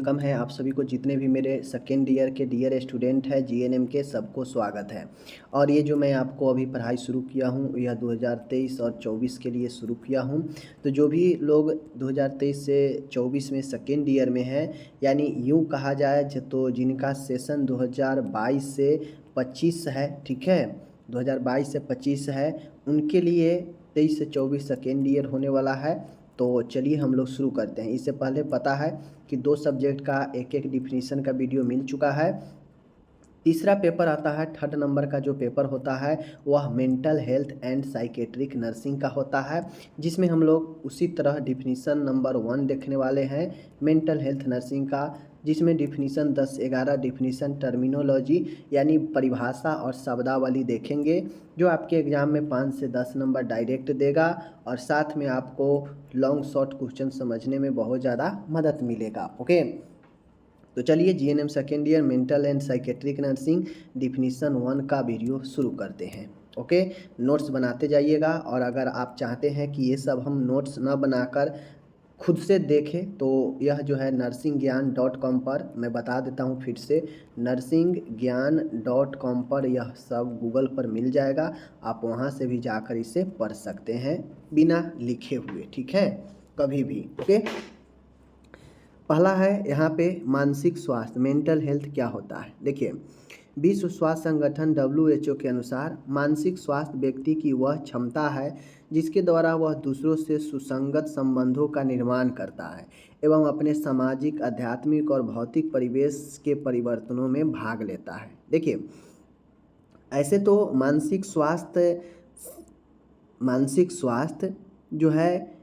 Welcome है आप सभी को। जितने भी मेरे सेकेंड ईयर के डियर स्टूडेंट हैं जीएनएम के, सबको स्वागत है। और ये जो मैं आपको अभी पढ़ाई शुरू किया हूँ यह 2023 और 24 के लिए शुरू किया हूँ। तो जो भी लोग 2023 से 24 में सेकेंड ईयर में हैं, यानी यूँ कहा जाए तो जिनका सेशन 2022 से 25 है, ठीक है, 2022 से 25 है, उनके लिए 23 से 24 सेकेंड ईयर होने वाला है। तो चलिए हम लोग शुरू करते हैं। इससे पहले पता है कि 2 सब्जेक्ट का एक एक डिफिनीशन का वीडियो मिल चुका है। तीसरा पेपर आता है, थर्ड नंबर का जो पेपर होता है वह mental health and psychiatric nursing का होता है, जिसमें हम लोग उसी तरह डिफिनीशन नंबर 1 देखने वाले हैं मेंटल हेल्थ नर्सिंग का, जिसमें डिफिनीशन 10-11 डिफिनीशन टर्मिनोलॉजी यानी परिभाषा और शब्दावली देखेंगे, जो आपके एग्ज़ाम में 5 से 10 नंबर डायरेक्ट देगा और साथ में आपको लॉन्ग शॉर्ट क्वेश्चन समझने में बहुत ज़्यादा मदद मिलेगा। ओके, तो चलिए GNM second year mental and psychiatric nursing definition 1 का वीडियो शुरू करते हैं। ओके, नोट्स बनाते जाइएगा। और अगर आप चाहते हैं कि ये सब हम नोट्स ना बनाकर खुद से देखें तो यह जो है nursingyan.com पर, मैं बता देता हूँ फिर से, nursingyan.com पर यह सब गूगल पर मिल जाएगा। आप वहाँ से भी जाकर इसे पढ़ सकते हैं बिना लिखे हुए, ठीक है, कभी भी। ओके, पहला है यहाँ पे मानसिक स्वास्थ्य, मेंटल हेल्थ क्या होता है। देखिए, विश्व स्वास्थ्य संगठन WHO के अनुसार मानसिक स्वास्थ्य व्यक्ति की वह क्षमता है जिसके द्वारा वह दूसरों से सुसंगत संबंधों का निर्माण करता है एवं अपने सामाजिक, आध्यात्मिक और भौतिक परिवेश के परिवर्तनों में भाग लेता है। देखिए, ऐसे तो मानसिक स्वास्थ्य जो है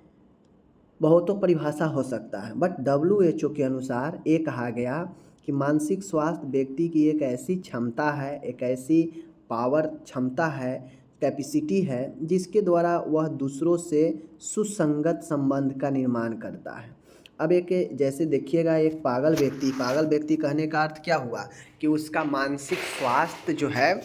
बहुतों परिभाषा हो सकता है, बट WHO के अनुसार ये कहा गया कि मानसिक स्वास्थ्य व्यक्ति की एक ऐसी क्षमता है, एक ऐसी पावर क्षमता है, कैपेसिटी है, जिसके द्वारा वह दूसरों से सुसंगत संबंध का निर्माण करता है। अब एक जैसे देखिएगा, एक पागल व्यक्ति कहने का अर्थ क्या हुआ कि उसका मानसिक स्वास्थ्य जो है,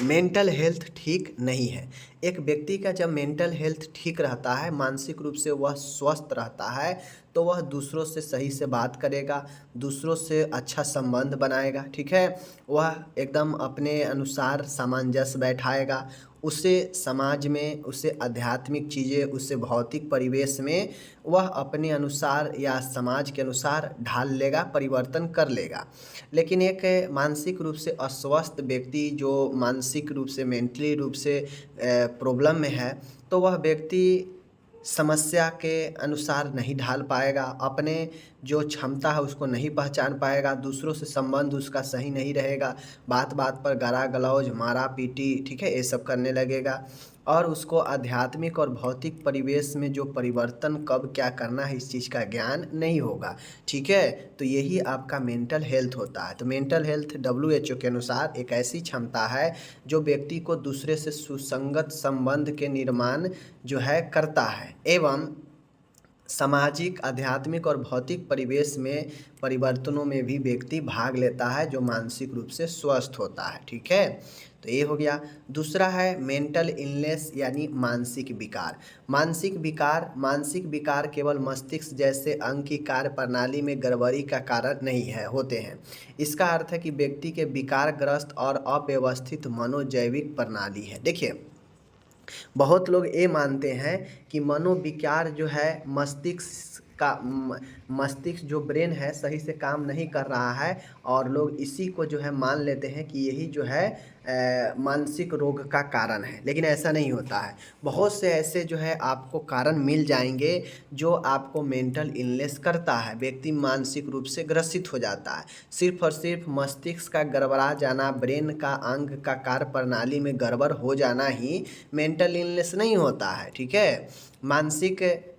मेंटल हेल्थ ठीक नहीं है। एक व्यक्ति का जब मेंटल हेल्थ ठीक रहता है, मानसिक रूप से वह स्वस्थ रहता है, तो वह दूसरों से सही से बात करेगा, दूसरों से अच्छा संबंध बनाएगा, ठीक है, वह एकदम अपने अनुसार सामंजस्य बैठाएगा, उसे समाज में, उसे आध्यात्मिक चीज़ें, उसे भौतिक परिवेश में वह अपने अनुसार या समाज के अनुसार ढाल लेगा, परिवर्तन कर लेगा। लेकिन एक मानसिक रूप से अस्वस्थ व्यक्ति जो मानसिक रूप से, मेंटली रूप से प्रॉब्लम में है, तो वह व्यक्ति समस्या के अनुसार नहीं ढाल पाएगा, अपने जो क्षमता है उसको नहीं पहचान पाएगा, दूसरों से संबंध उसका सही नहीं रहेगा, बात बात पर गाला गलौज, मारा पीटी, ठीक है, ये सब करने लगेगा और उसको आध्यात्मिक और भौतिक परिवेश में जो परिवर्तन कब क्या करना है इस चीज़ का ज्ञान नहीं होगा, ठीक है। तो यही आपका मेंटल हेल्थ होता है। तो मेंटल हेल्थ WHO के अनुसार एक ऐसी क्षमता है जो व्यक्ति को दूसरे से सुसंगत संबंध के निर्माण जो है करता है एवं सामाजिक, आध्यात्मिक और भौतिक परिवेश में परिवर्तनों में भी व्यक्ति भाग लेता है जो मानसिक रूप से स्वस्थ होता है, ठीक है। तो ये हो गया। दूसरा है मेंटल इलनेस यानी मानसिक विकार। मानसिक विकार केवल मस्तिष्क जैसे अंग की कार्य प्रणाली में गड़बड़ी का कारण नहीं होते हैं। इसका अर्थ है कि व्यक्ति के विकारग्रस्त और अव्यवस्थित मनोजैविक प्रणाली है। देखिए, बहुत लोग ये मानते हैं कि मनोविकार जो है, मस्तिष्क जो ब्रेन है सही से काम नहीं कर रहा है और लोग इसी को जो है मान लेते हैं कि यही जो है मानसिक रोग का कारण है। लेकिन ऐसा नहीं होता है। बहुत से ऐसे जो है आपको कारण मिल जाएंगे जो आपको मेंटल इलनेस करता है, व्यक्ति मानसिक रूप से ग्रसित हो जाता है। सिर्फ और सिर्फ मस्तिष्क का गड़बड़ा जाना, ब्रेन का अंग का कार्य प्रणाली में गड़बड़ हो जाना ही मेंटल इलनेस नहीं होता है, ठीक है।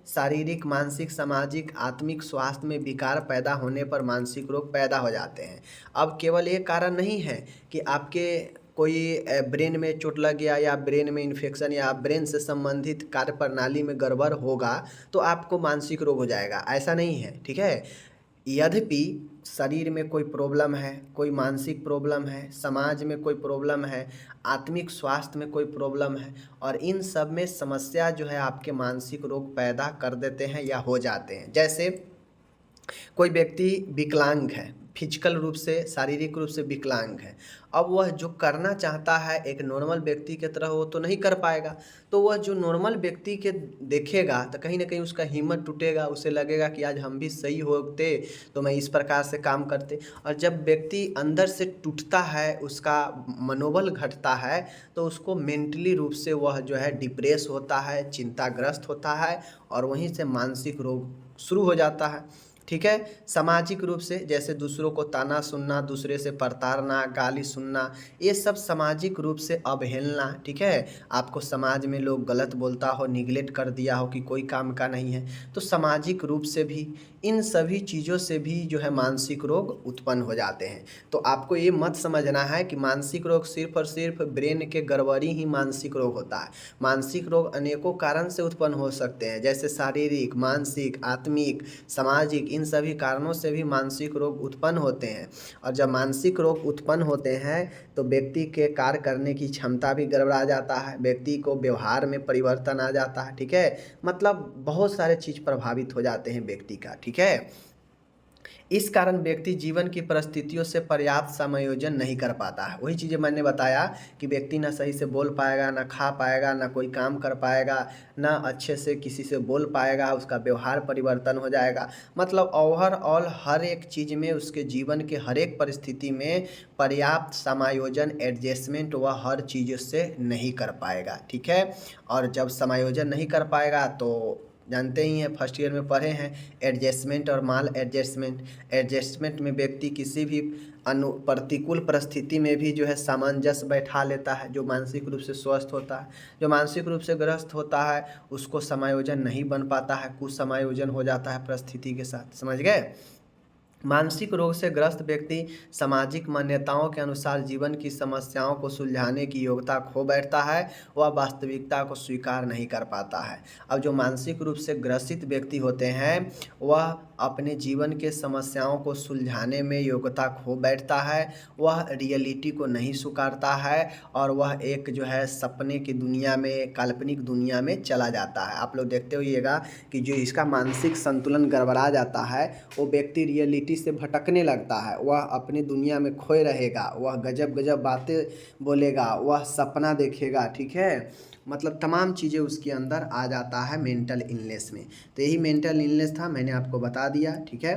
शारीरिक, मानसिक, सामाजिक, आत्मिक स्वास्थ्य में विकार पैदा होने पर मानसिक रोग पैदा हो जाते हैं। अब केवल ये कारण नहीं है कि आपके कोई ब्रेन में चोट लग गया या ब्रेन में इन्फेक्शन या ब्रेन से संबंधित कार्य प्रणाली में गड़बड़ होगा तो आपको मानसिक रोग हो जाएगा, ऐसा नहीं है, ठीक है। यद्यपि शरीर में कोई प्रॉब्लम है, कोई मानसिक प्रॉब्लम है, समाज में कोई प्रॉब्लम है, आत्मिक स्वास्थ्य में कोई प्रॉब्लम है, और इन सब में समस्या जो है आपके मानसिक रोग पैदा कर देते हैं या हो जाते हैं। जैसे कोई व्यक्ति विकलांग है, फिजिकल रूप से, शारीरिक रूप से विकलांग है। अब वह जो करना चाहता है एक नॉर्मल व्यक्ति की तरह वो तो नहीं कर पाएगा। तो वह जो नॉर्मल व्यक्ति के देखेगा तो कहीं न कहीं उसका हिम्मत टूटेगा, उसे लगेगा कि आज हम भी सही होते तो मैं इस प्रकार से काम करते। और जब व्यक्ति अंदर से टूटता है, उसका मनोबल घटता है, तो उसको मेंटली रूप से वह जो है डिप्रेस होता है, चिंताग्रस्त होता है और वहीं से मानसिक रोग शुरू हो जाता है। ठीक है। सामाजिक रूप से जैसे दूसरों को ताना सुनना, दूसरे से प्रताड़ना, गाली सुनना, ये सब सामाजिक रूप से अवहेलना। ठीक है। आपको समाज में लोग गलत बोलता हो, निगलेक्ट कर दिया हो कि कोई काम का नहीं है, तो सामाजिक रूप से भी इन सभी चीज़ों से भी जो है मानसिक रोग उत्पन्न हो जाते हैं। तो आपको ये मत समझना है कि मानसिक रोग सिर्फ और सिर्फ ब्रेन के गड़बड़ी ही मानसिक रोग होता है। मानसिक रोग अनेकों कारण से उत्पन्न हो सकते हैं, जैसे शारीरिक, मानसिक, आत्मिक, सामाजिक, इन सभी कारणों से भी मानसिक रोग उत्पन्न होते हैं। और जब मानसिक रोग उत्पन्न होते हैं तो व्यक्ति के कार्य करने की क्षमता भी गड़बड़ा जाता है, व्यक्ति को व्यवहार में परिवर्तन आ जाता है। ठीक है। मतलब बहुत सारे चीज़ प्रभावित हो जाते हैं व्यक्ति का। ठीक है। इस कारण व्यक्ति जीवन की परिस्थितियों से पर्याप्त समायोजन नहीं कर पाता है। वही चीज़ें मैंने बताया कि व्यक्ति ना सही से बोल पाएगा, ना खा पाएगा, ना कोई काम कर पाएगा, ना अच्छे से किसी से बोल पाएगा, उसका व्यवहार परिवर्तन हो जाएगा। मतलब ओवरऑल हर एक चीज़ में, उसके जीवन के हर एक परिस्थिति में पर्याप्त समायोजन, एडजस्टमेंट वह हर चीज़ से नहीं कर पाएगा। ठीक है। और जब समायोजन नहीं कर पाएगा तो जानते ही हैं, फर्स्ट ईयर में पढ़े हैं एडजस्टमेंट और माल एडजस्टमेंट। एडजस्टमेंट में व्यक्ति किसी भी प्रतिकूल परिस्थिति में भी जो है सामंजस्य बैठा लेता है, जो मानसिक रूप से स्वस्थ होता है। जो मानसिक रूप से ग्रस्त होता है उसको समायोजन नहीं बन पाता है, कुछ समायोजन हो जाता है परिस्थिति के साथ। समझ गए। मानसिक रोग से ग्रस्त व्यक्ति सामाजिक मान्यताओं के अनुसार जीवन की समस्याओं को सुलझाने की योग्यता खो बैठता है, वह वास्तविकता को स्वीकार नहीं कर पाता है। अब जो मानसिक रूप से ग्रसित व्यक्ति होते हैं वह अपने जीवन के समस्याओं को सुलझाने में योग्यता खो बैठता है, वह रियलिटी को नहीं स्वीकारता है और वह एक जो है सपने की दुनिया में, काल्पनिक दुनिया में चला जाता है। आप लोग देखते होइएगा कि जो इसका मानसिक संतुलन गड़बड़ा जाता है वो व्यक्ति रियलिटी से भटकने लगता है, वह अपनी दुनिया में खोए रहेगा, वह गजब गजब बातें बोलेगा, वह सपना देखेगा। ठीक है। मतलब तमाम चीज़ें उसके अंदर आ जाता है मेंटल इलनेस में। तो यही मेंटल इलनेस था, मैंने आपको बता दिया। ठीक है।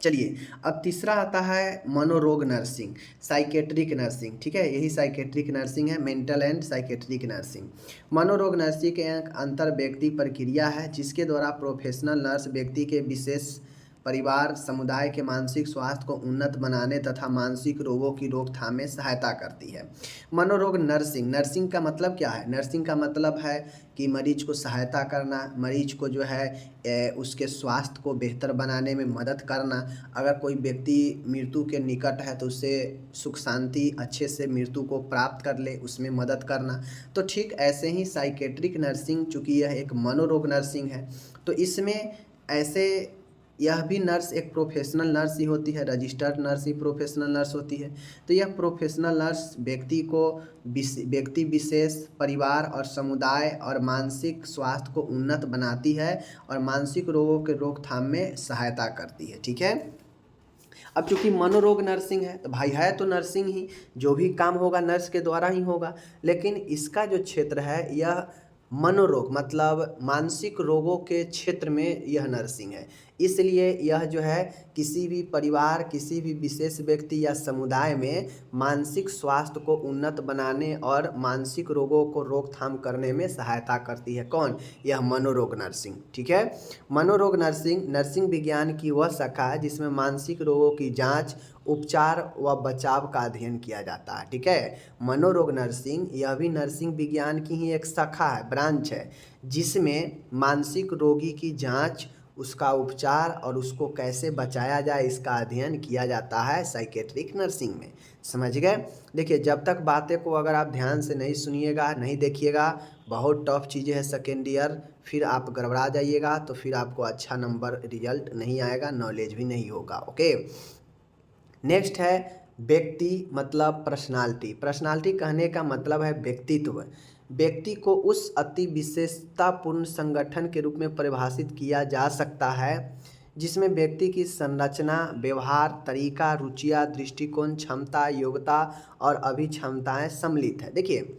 चलिए अब तीसरा आता है मनोरोग नर्सिंग, साइकेट्रिक नर्सिंग। ठीक है। यही साइकेट्रिक नर्सिंग है, मेंटल एंड साइकेट्रिक नर्सिंग। मनोरोग नर्सिंग एक अंतर व्यक्ति प्रक्रिया है जिसके द्वारा प्रोफेशनल नर्स व्यक्ति के विशेष परिवार समुदाय के मानसिक स्वास्थ्य को उन्नत बनाने तथा मानसिक रोगों की रोकथाम में सहायता करती है। मनोरोग नर्सिंग, नर्सिंग का मतलब क्या है? नर्सिंग का मतलब है कि मरीज को सहायता करना, मरीज को जो है उसके स्वास्थ्य को बेहतर बनाने में मदद करना। अगर कोई व्यक्ति मृत्यु के निकट है तो उसे सुख शांति अच्छे से मृत्यु को प्राप्त कर ले, उसमें मदद करना। तो ठीक ऐसे ही साइकेट्रिक नर्सिंग, चूँकि यह एक मनोरोग नर्सिंग है तो इसमें ऐसे यह भी नर्स एक प्रोफेशनल नर्स ही होती है, रजिस्टर्ड नर्स ही प्रोफेशनल नर्स होती है। तो यह प्रोफेशनल नर्स व्यक्ति को व्यक्ति विशेष, परिवार और समुदाय और मानसिक स्वास्थ्य को उन्नत बनाती है और मानसिक रोगों के रोकथाम में सहायता करती है। ठीक है। अब चूंकि मनोरोग नर्सिंग है तो भाई है तो नर्सिंग ही, जो भी काम होगा नर्स के द्वारा ही होगा, लेकिन इसका जो क्षेत्र है यह मनोरोग मतलब मानसिक रोगों के क्षेत्र में यह नर्सिंग है। इसलिए यह जो है किसी भी परिवार, किसी भी विशेष व्यक्ति या समुदाय में मानसिक स्वास्थ्य को उन्नत बनाने और मानसिक रोगों को रोकथाम करने में सहायता करती है। कौन? यह मनोरोग नर्सिंग। ठीक है। मनोरोग नर्सिंग नर्सिंग विज्ञान की वह शाखा है जिसमें मानसिक रोगों की जांच, उपचार व बचाव का अध्ययन किया जाता है। ठीक है। मनोरोग नर्सिंग यह भी नर्सिंग विज्ञान की ही एक शाखा है, ब्रांच है, जिसमें मानसिक रोगी की जांच, उसका उपचार और उसको कैसे बचाया जाए इसका अध्ययन किया जाता है साइकेट्रिक नर्सिंग में। समझ गए। देखिए जब तक बातें को अगर आप ध्यान से नहीं सुनिएगा, नहीं देखिएगा, बहुत टफ चीज़ें हैं सेकेंड ईयर, फिर आप गड़बड़ा जाइएगा तो फिर आपको अच्छा नंबर रिजल्ट नहीं आएगा, नॉलेज भी नहीं होगा। ओके। नेक्स्ट है व्यक्ति मतलब पर्सनालिटी। पर्सनालिटी कहने का मतलब है व्यक्तित्व। व्यक्ति को उस अति विशेषतापूर्ण संगठन के रूप में परिभाषित किया जा सकता है जिसमें व्यक्ति की संरचना, व्यवहार, तरीका, रुचियाँ, दृष्टिकोण, क्षमता, योग्यता और अभिक्षमताएं सम्मिलित है। देखिए,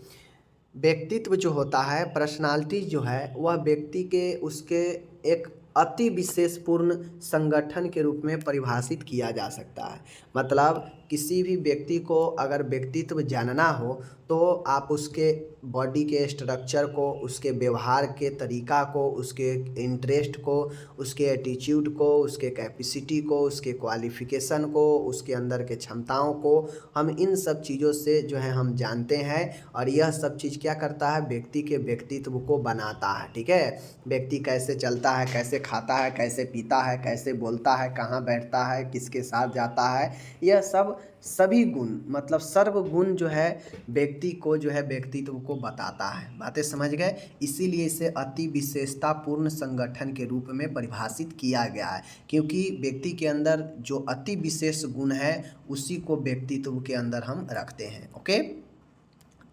व्यक्तित्व जो होता है, पर्सनालिटी जो है, वह व्यक्ति के उसके एक अति विशेषपूर्ण संगठन के रूप में परिभाषित किया जा सकता है। मतलब किसी भी व्यक्ति को अगर व्यक्तित्व जानना हो तो आप उसके बॉडी के स्ट्रक्चर को, उसके व्यवहार के तरीका को, उसके इंटरेस्ट को, उसके एटीट्यूड को, उसके कैपेसिटी को, उसके क्वालिफिकेशन को, उसके अंदर के क्षमताओं को, हम इन सब चीज़ों से जो है हम जानते हैं। और यह सब चीज़ क्या करता है, व्यक्ति के व्यक्तित्व को बनाता है। ठीक है, व्यक्ति कैसे चलता है, कैसे खाता है, कैसे पीता है, कैसे बोलता है, कहाँ बैठता है, किसके साथ जाता है, यह सब सभी गुण, मतलब सर्व गुण जो है व्यक्ति को जो है व्यक्तित्व को बताता है। बातें समझ गए? इसीलिए इसे अति विशेषतापूर्ण संगठन के रूप में परिभाषित किया गया है, क्योंकि व्यक्ति के अंदर जो अति विशेष गुण है उसी को व्यक्तित्व के अंदर हम रखते हैं। ओके,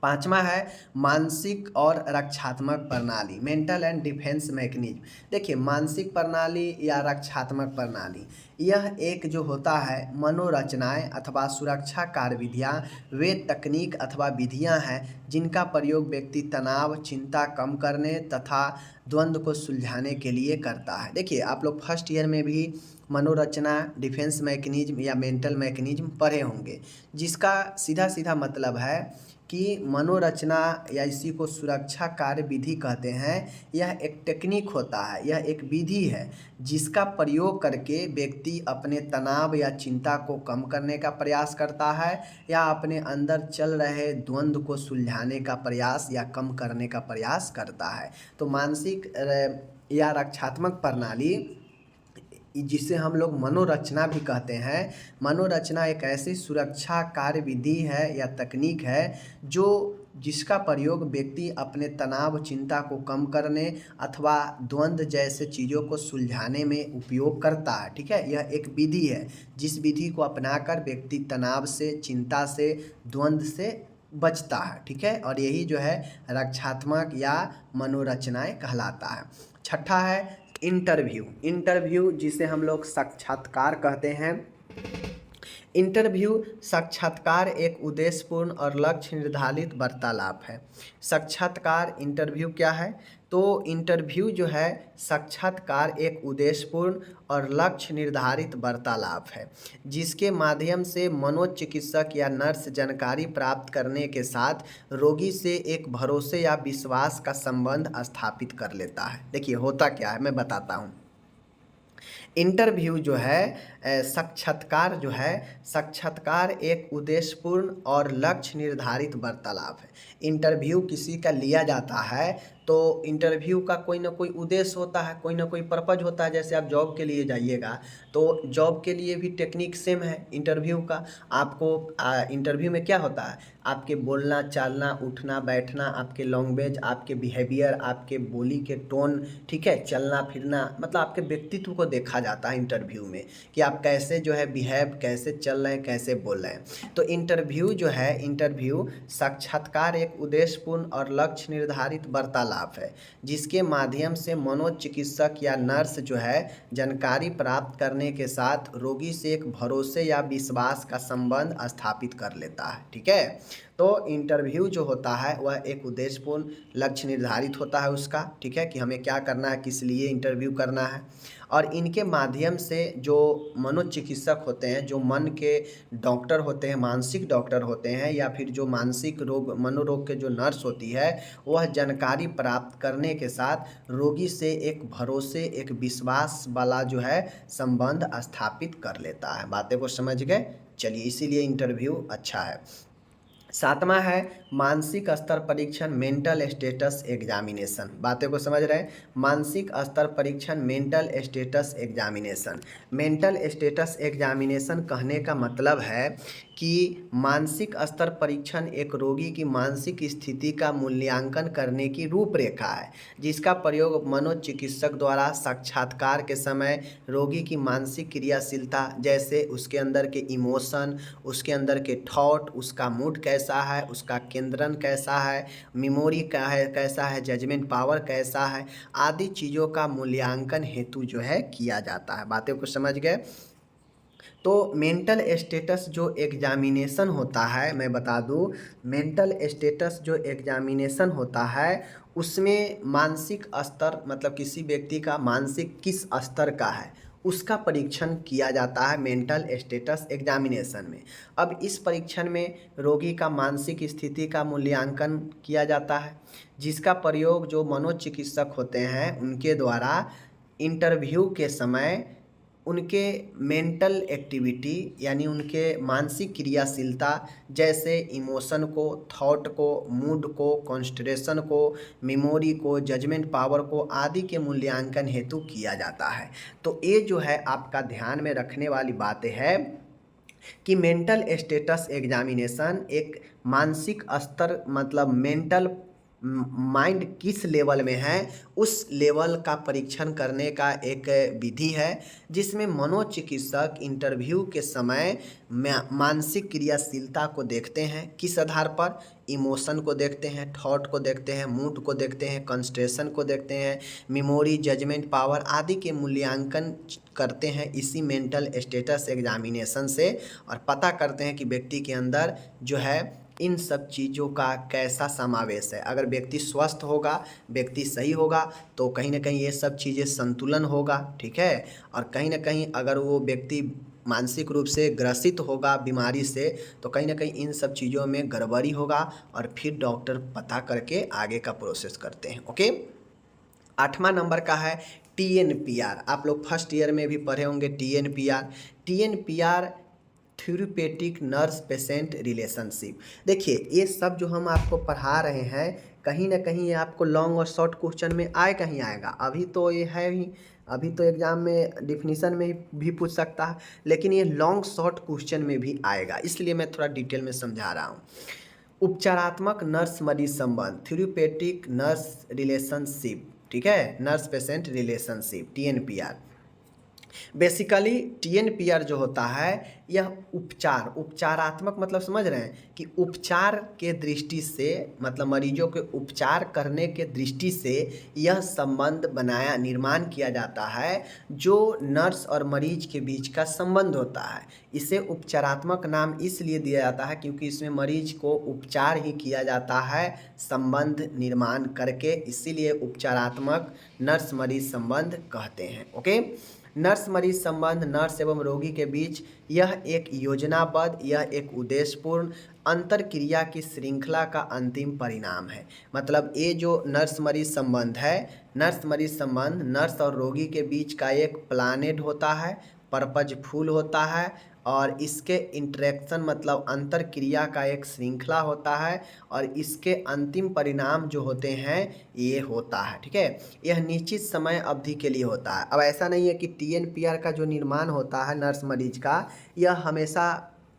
पांचवा है मानसिक और रक्षात्मक प्रणाली, मेंटल एंड डिफेंस मैकेनिज्म। देखिए, मानसिक प्रणाली या रक्षात्मक प्रणाली, यह एक जो होता है मनोरचनाएं अथवा सुरक्षा कार्यविधियाँ, वे तकनीक अथवा विधियाँ हैं जिनका प्रयोग व्यक्ति तनाव, चिंता कम करने तथा द्वंद्व को सुलझाने के लिए करता है। देखिए, आप लोग फर्स्ट ईयर में भी मनोरचना, डिफेंस मैकेनिज्म या मेंटल मैकेनिज्म पढ़े होंगे, जिसका सीधा सीधा मतलब है कि मनोरचना या इसी को सुरक्षा कार्य विधि कहते हैं। यह एक टेक्निक होता है, यह एक विधि है जिसका प्रयोग करके व्यक्ति अपने तनाव या चिंता को कम करने का प्रयास करता है या अपने अंदर चल रहे द्वंद्व को सुलझाने का प्रयास या कम करने का प्रयास करता है। तो मानसिक या रक्षात्मक प्रणाली, जिसे हम लोग मनोरचना भी कहते हैं, मनोरचना एक ऐसी सुरक्षा कार्य विधि है या तकनीक है जिसका प्रयोग व्यक्ति अपने तनाव, चिंता को कम करने अथवा द्वंद्व जैसे चीज़ों को सुलझाने में उपयोग करता है। ठीक है, यह एक विधि है जिस विधि को अपनाकर व्यक्ति तनाव से, चिंता से, द्वंद्व से बचता है। ठीक है, और यही जो है रक्षात्मक या मनोरचनाएं कहलाता है। छठा है इंटरव्यू, जिसे हम लोग साक्षात्कार कहते हैं। इंटरव्यू साक्षात्कार एक उद्देश्यपूर्ण और लक्ष्य निर्धारित वार्तालाप है। साक्षात्कार इंटरव्यू क्या है? तो इंटरव्यू जो है साक्षात्कार एक उद्देश्यपूर्ण और लक्ष्य निर्धारित वार्तालाप है जिसके माध्यम से मनोचिकित्सक या नर्स जानकारी प्राप्त करने के साथ रोगी से एक भरोसे या विश्वास का संबंध स्थापित कर लेता है। देखिए, होता क्या है मैं बताता हूँ। इंटरव्यू जो है साक्षात्कार एक उद्देश्यपूर्ण और लक्ष्य निर्धारित वार्तालाप है। इंटरव्यू किसी का लिया जाता है तो इंटरव्यू का कोई ना कोई उद्देश्य होता है, कोई ना कोई पर्पज होता है। जैसे आप जॉब के लिए जाइएगा तो जॉब के लिए भी टेक्निक सेम है इंटरव्यू का। आपको इंटरव्यू में क्या होता है, आपके बोलना, चालना, उठना, बैठना, आपके लैंग्वेज, आपके बिहेवियर, आपके बोली के टोन, ठीक है, चलना फिरना, मतलब आपके व्यक्तित्व को देखा जाता है इंटरव्यू में कि आप कैसे जो है बिहेव, कैसे चल रहे हैं, कैसे बोल रहे हैं। तो इंटरव्यू जो है, इंटरव्यू साक्षात्कार एक उद्देश्यपूर्ण और लक्ष्य निर्धारित वार्तालाप है जिसके माध्यम से मनोचिकित्सक या नर्स जो है जानकारी प्राप्त करने के साथ रोगी से एक भरोसे या विश्वास का संबंध स्थापित कर लेता है। ठीक है, तो इंटरव्यू जो होता है वह एक उद्देश्यपूर्ण लक्ष्य निर्धारित होता है उसका। ठीक है, कि हमें क्या करना है, किस लिए इंटरव्यू करना है। और इनके माध्यम से जो मनोचिकित्सक होते हैं, जो मन के डॉक्टर होते हैं, मानसिक डॉक्टर होते हैं, या फिर जो मानसिक रोग, मनोरोग के जो नर्स होती है, वह जानकारी प्राप्त करने के साथ रोगी से एक भरोसे, एक विश्वास वाला जो है संबंध स्थापित कर लेता है। बातें को समझ गए? चलिए, इसीलिए इंटरव्यू अच्छा है। सातवां है मानसिक स्तर परीक्षण, मेंटल स्टेटस एग्जामिनेशन। बातें को समझ रहे हैं? मानसिक स्तर परीक्षण, mental status examination. Mental status examination कहने का मतलब है कि मानसिक स्तर परीक्षण एक रोगी की मानसिक स्थिति का मूल्यांकन करने की रूपरेखा है जिसका प्रयोग मनोचिकित्सक द्वारा साक्षात्कार के समय रोगी की मानसिक क्रियाशीलता, जैसे उसके अंदर के इमोशन, उसके अंदर के थॉट, उसका मूड कैसा कैसा है, उसका केंद्रन कैसा है, मेमोरी का है कैसा है, जजमेंट पावर कैसा है, आदि चीज़ों का मूल्यांकन हेतु जो है किया जाता है। बातें को समझ गए। तो मेंटल स्टेटस जो एग्जामिनेशन होता है, मैं बता दूं, मेंटल स्टेटस जो एग्जामिनेशन होता है उसमें मानसिक स्तर मतलब किसी व्यक्ति का मानसिक किस स्तर का है उसका परीक्षण किया जाता है मेंटल स्टेटस एग्जामिनेशन में। अब इस परीक्षण में रोगी का मानसिक स्थिति का मूल्यांकन किया जाता है, जिसका प्रयोग जो मनोचिकित्सक होते हैं उनके द्वारा इंटरव्यू के समय उनके मेंटल एक्टिविटी यानी उनके मानसिक क्रियाशीलता, जैसे इमोशन को, थॉट को, मूड को, कंसंट्रेशन को, मेमोरी को, जजमेंट पावर को आदि के मूल्यांकन हेतु किया जाता है। तो ये जो है आपका ध्यान में रखने वाली बातें है कि मेंटल स्टेटस एग्जामिनेशन एक मानसिक स्तर मतलब मेंटल माइंड किस लेवल में है उस लेवल का परीक्षण करने का एक विधि है, जिसमें मनोचिकित्सक इंटरव्यू के समय मानसिक क्रियाशीलता को देखते हैं। किस आधार पर? इमोशन को देखते हैं, थॉट को देखते हैं, मूड को देखते हैं, कंसंट्रेशन को देखते हैं, मेमोरी, जजमेंट पावर आदि के मूल्यांकन करते हैं इसी मेंटल स्टेटस एग्जामिनेशन से, और पता करते हैं कि व्यक्ति के अंदर जो है इन सब चीज़ों का कैसा समावेश है। अगर व्यक्ति स्वस्थ होगा, व्यक्ति सही होगा, तो कहीं ना कहीं ये सब चीज़ें संतुलन होगा, ठीक है। और कहीं ना कहीं अगर वो व्यक्ति मानसिक रूप से ग्रसित होगा बीमारी से, तो कहीं ना कहीं इन सब चीज़ों में गड़बड़ी होगा, और फिर डॉक्टर पता करके आगे का प्रोसेस करते हैं। ओके। 8वां नंबर का है TNPR। आप लोग फर्स्ट ईयर में भी पढ़े होंगे TNPR। TNPR theoretic nurse patient relationship. देखिए ये सब जो हम आपको पढ़ा रहे हैं कहीं ना कहीं ये आपको लॉन्ग और शॉर्ट क्वेश्चन में आए कहीं आएगा। अभी तो ये है ही, अभी तो एग्जाम में डिफिनीशन में भी पूछ सकता है, लेकिन ये लॉन्ग शॉर्ट क्वेश्चन में भी आएगा, इसलिए मैं थोड़ा डिटेल में समझा रहा हूँ। उपचारात्मक नर्स मरीज संबंध, थ्योरेटिक नर्स रिलेशनशिप, ठीक है, nurse patient relationship, TNPR। Basically TNPR जो होता है यह उपचारात्मक मतलब समझ रहे हैं कि उपचार के दृष्टि से मतलब मरीजों के उपचार करने के दृष्टि से यह संबंध बनाया निर्माण किया जाता है जो नर्स और मरीज के बीच का संबंध होता है। इसे उपचारात्मक नाम इसलिए दिया जाता है क्योंकि इसमें मरीज को उपचार ही किया जाता है संबंध निर्माण करके, इसीलिए उपचारात्मक नर्स मरीज संबंध कहते हैं। ओके। नर्स मरीज संबंध नर्स एवं रोगी के बीच यह एक योजनाबद्ध, यह एक उद्देश्यपूर्ण अंतर क्रिया की श्रृंखला का अंतिम परिणाम है। मतलब ये जो नर्स मरीज संबंध है, नर्स मरीज संबंध नर्स और रोगी के बीच का एक प्लानेड होता है, पर्पजफुल होता है, और इसके इंटरेक्शन मतलब अंतर क्रिया का एक श्रृंखला होता है, और इसके अंतिम परिणाम जो होते हैं ये होता है, ठीक है। यह निश्चित समय अवधि के लिए होता है। अब ऐसा नहीं है कि TNPR का जो निर्माण होता है नर्स मरीज का यह हमेशा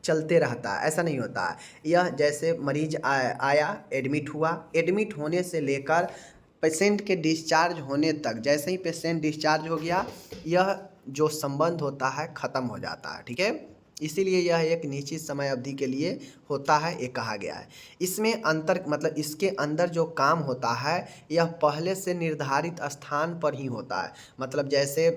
चलते रहता है, ऐसा नहीं होता है। यह जैसे मरीज आया एडमिट हुआ, एडमिट होने से लेकर पेशेंट के डिस्चार्ज होने तक, जैसे ही पेशेंट डिस्चार्ज हो गया यह जो संबंध होता है ख़त्म हो जाता है, ठीक है। इसीलिए यह एक निश्चित समय अवधि के लिए होता है, ये कहा गया है। इसमें अंतर मतलब इसके अंदर जो काम होता है यह पहले से निर्धारित स्थान पर ही होता है। मतलब जैसे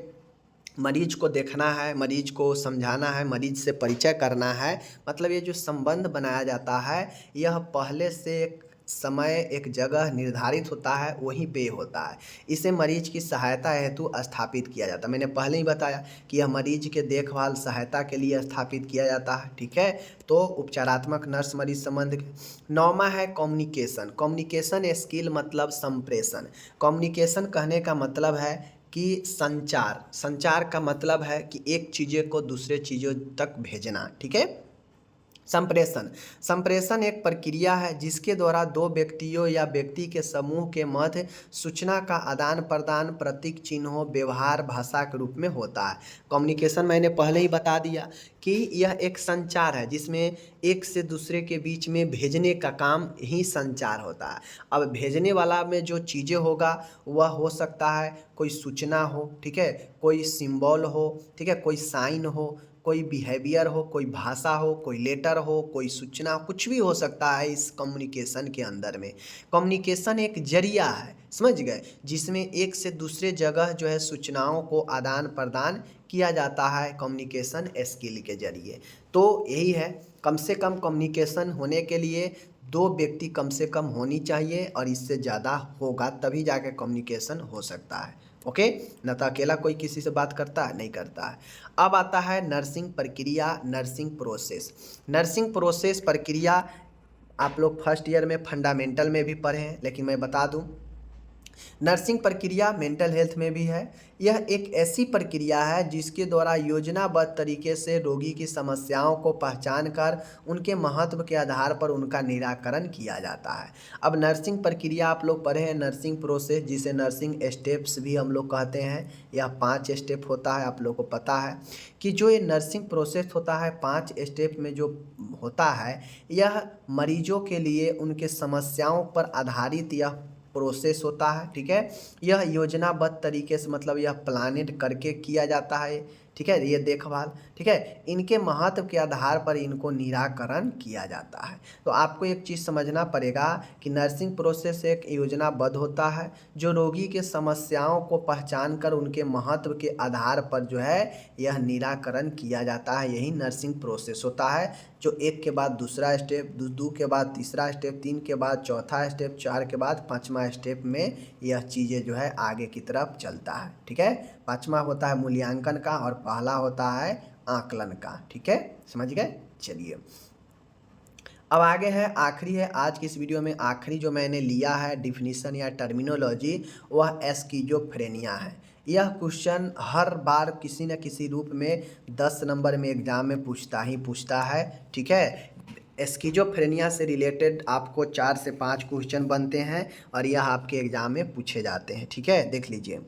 मरीज को देखना है, मरीज को समझाना है, मरीज से परिचय करना है, मतलब ये जो संबंध बनाया जाता है यह पहले से एक समय एक जगह निर्धारित होता है, वहीं पे होता है। इसे मरीज की सहायता हेतु स्थापित किया जाता है। मैंने पहले ही बताया कि यह मरीज के देखभाल सहायता के लिए स्थापित किया जाता है, ठीक है। तो उपचारात्मक नर्स मरीज संबंध। 9वां है कम्युनिकेशन। कम्युनिकेशन स्किल मतलब संप्रेषण। कम्युनिकेशन कहने का मतलब है कि संचार, संचार का मतलब है कि एक चीज़ें को दूसरे चीज़ों तक भेजना, ठीक है। संप्रेषण, संप्रेषण एक प्रक्रिया है जिसके द्वारा दो व्यक्तियों या व्यक्ति के समूह के मध्य सूचना का आदान प्रदान प्रतीक चिन्हों व्यवहार भाषा के रूप में होता है। कम्युनिकेशन मैंने पहले ही बता दिया कि यह एक संचार है जिसमें एक से दूसरे के बीच में भेजने का काम ही संचार होता है। अब भेजने वाला में जो चीज़ें होगा वह हो सकता है कोई सूचना हो, ठीक है, कोई सिंबल हो, ठीक है, कोई साइन हो, कोई बिहेवियर हो, कोई भाषा हो, कोई लेटर हो, कोई सूचना, कुछ भी हो सकता है इस कम्युनिकेशन के अंदर में। कम्युनिकेशन एक जरिया है, समझ गए, जिसमें एक से दूसरे जगह जो है सूचनाओं को आदान प्रदान किया जाता है कम्युनिकेशन स्किल के जरिए। तो यही है, कम से कम कम्युनिकेशन होने के लिए दो व्यक्ति कम से कम होनी चाहिए और इससे ज़्यादा होगा तभी जाके कम्युनिकेशन हो सकता है। ओके, न तो अकेला कोई किसी से बात करता है, नहीं करता है। अब आता है नर्सिंग प्रक्रिया, नर्सिंग प्रोसेस। नर्सिंग प्रोसेस प्रक्रिया आप लोग फर्स्ट ईयर में फंडामेंटल में भी पढ़े हैं, लेकिन मैं बता दूं नर्सिंग प्रक्रिया मेंटल हेल्थ में भी है। यह एक ऐसी प्रक्रिया है जिसके द्वारा योजनाबद्ध तरीके से रोगी की समस्याओं को पहचान कर उनके महत्व के आधार पर उनका निराकरण किया जाता है। अब नर्सिंग प्रक्रिया आप लोग पढ़े हैं, नर्सिंग प्रोसेस जिसे नर्सिंग स्टेप्स भी हम लोग कहते हैं। यह 5 स्टेप होता है, आप लोग को पता है कि जो ये नर्सिंग प्रोसेस होता है 5 स्टेप में जो होता है, यह मरीजों के लिए उनके समस्याओं पर आधारित यह प्रोसेस होता है। ठीक है, यह योजनाबद्ध तरीके से मतलब यह प्लानिड करके किया जाता है। ठीक है, ये देखभाल, ठीक है, इनके महत्व के आधार पर इनको निराकरण किया जाता है। तो आपको एक चीज़ समझना पड़ेगा कि नर्सिंग प्रोसेस एक योजनाबद्ध होता है जो रोगी के समस्याओं को पहचान कर उनके महत्व के आधार पर जो है यह निराकरण किया जाता है। यही नर्सिंग प्रोसेस होता है, जो एक के बाद दूसरा स्टेप, दो के बाद तीसरा स्टेप, 3 के बाद चौथा स्टेप, 4 के बाद 5वां स्टेप में यह चीज़ें जो है आगे की तरफ चलता है। ठीक है, 5वां होता है मूल्यांकन का और पहला होता है आकलन का। ठीक है, समझ गए। चलिए अब आगे है, आखिरी है आज की इस वीडियो में, आखिरी जो मैंने लिया है डिफिनीशन या टर्मिनोलॉजी, वह स्किज़ोफ्रेनिया है। यह क्वेश्चन हर बार किसी न किसी रूप में 10 नंबर में एग्जाम में पूछता है। ठीक है, स्किज़ोफ्रेनिया से रिलेटेड आपको 4 से 5 क्वेश्चन बनते हैं और यह आपके एग्जाम में पूछे जाते हैं। ठीक है, देख लीजिए।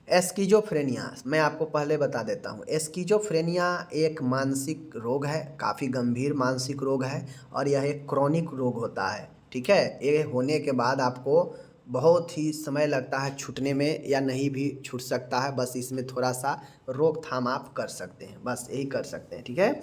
स्किज़ोफ्रेनिया मैं आपको पहले बता देता हूँ। स्किज़ोफ्रेनिया एक मानसिक रोग है, काफ़ी गंभीर मानसिक रोग है और यह एक क्रॉनिक रोग होता है। ठीक है, ये होने के बाद आपको बहुत ही समय लगता है छूटने में या नहीं भी छूट सकता है, बस इसमें थोड़ा सा रोकथाम आप कर सकते हैं, बस यही कर सकते हैं। ठीक है,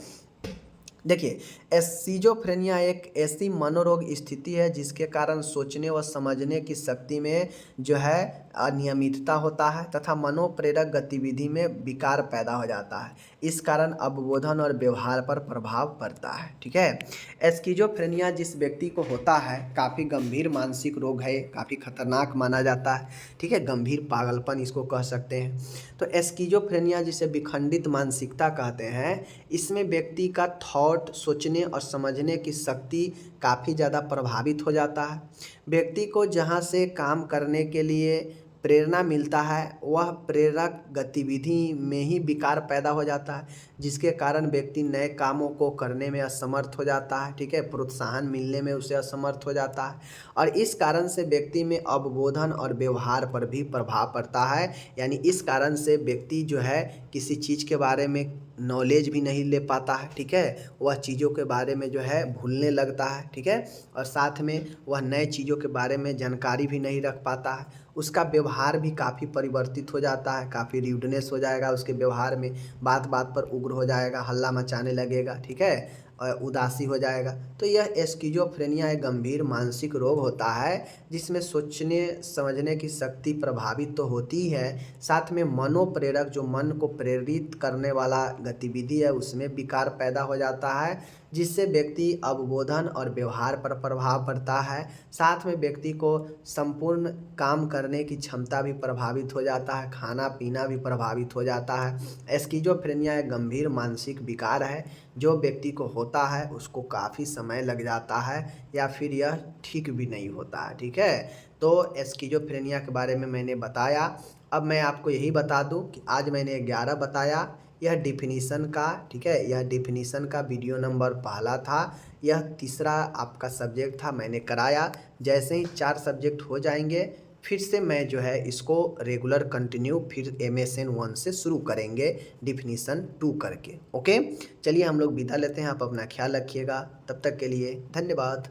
देखिए, स्किज़ोफ्रेनिया एक ऐसी मनोरोग स्थिति है जिसके कारण सोचने व समझने की शक्ति में जो है अनियमितता होता है तथा मनोप्रेरक गतिविधि में विकार पैदा हो जाता है। इस कारण अवबोधन और व्यवहार पर प्रभाव पड़ता है। ठीक है, स्किज़ोफ्रेनिया जिस व्यक्ति को होता है काफ़ी गंभीर मानसिक रोग है, काफ़ी खतरनाक माना जाता है। ठीक है, गंभीर पागलपन इसको कह सकते हैं। तो स्किज़ोफ्रेनिया जिसे विखंडित मानसिकता कहते हैं, इसमें व्यक्ति का थॉट, सोचने और समझने की शक्ति काफ़ी ज़्यादा प्रभावित हो जाता है। व्यक्ति को जहाँ से काम करने के लिए प्रेरणा मिलता है वह प्रेरक गतिविधि में ही विकार पैदा हो जाता है, जिसके कारण व्यक्ति नए कामों को करने में असमर्थ हो जाता है। ठीक है, प्रोत्साहन मिलने में उसे असमर्थ हो जाता है और इस कारण से व्यक्ति में अवबोधन और व्यवहार पर भी प्रभाव पड़ता है। यानी इस कारण से व्यक्ति जो है किसी चीज़ के बारे में नॉलेज भी नहीं ले पाता है। ठीक है, वह चीज़ों के बारे में जो है भूलने लगता है। ठीक है, और साथ में वह नए चीज़ों के बारे में जानकारी भी नहीं रख पाता है। उसका व्यवहार भी काफ़ी परिवर्तित हो जाता है, काफ़ी र्यूडनेस हो जाएगा उसके व्यवहार में, बात बात पर उग्र हो जाएगा, हल्ला मचाने लगेगा। ठीक है, उदासी हो जाएगा। तो यह स्किज़ोफ्रेनिया एक गंभीर मानसिक रोग होता है जिसमें सोचने समझने की शक्ति प्रभावित तो होती है, साथ में मनोप्रेरक जो मन को प्रेरित करने वाला गतिविधि है उसमें विकार पैदा हो जाता है, जिससे व्यक्ति अवबोधन और व्यवहार पर प्रभाव पड़ता है। साथ में व्यक्ति को संपूर्ण काम करने की क्षमता भी प्रभावित हो जाता है, खाना पीना भी प्रभावित हो जाता है। स्किज़ोफ्रेनिया एक गंभीर मानसिक विकार है जो व्यक्ति को होता है उसको काफ़ी समय लग जाता है या फिर यह ठीक भी नहीं होता है। ठीक है, तो स्किज़ोफ्रेनिया के बारे में मैंने बताया। अब मैं आपको यही बता दूं कि आज मैंने 11 बताया, यह डिफिनीशन का, ठीक है, यह डिफिनीशन का वीडियो नंबर पहला था, यह तीसरा आपका सब्जेक्ट था, मैंने कराया। जैसे ही 4 सब्जेक्ट हो जाएंगे फिर से मैं जो है इसको रेगुलर कंटिन्यू फिर MSN 1 से शुरू करेंगे डिफिनीशन 2 करके। ओके, चलिए हम लोग विदा लेते हैं, आप अपना ख्याल रखिएगा, तब तक के लिए धन्यवाद।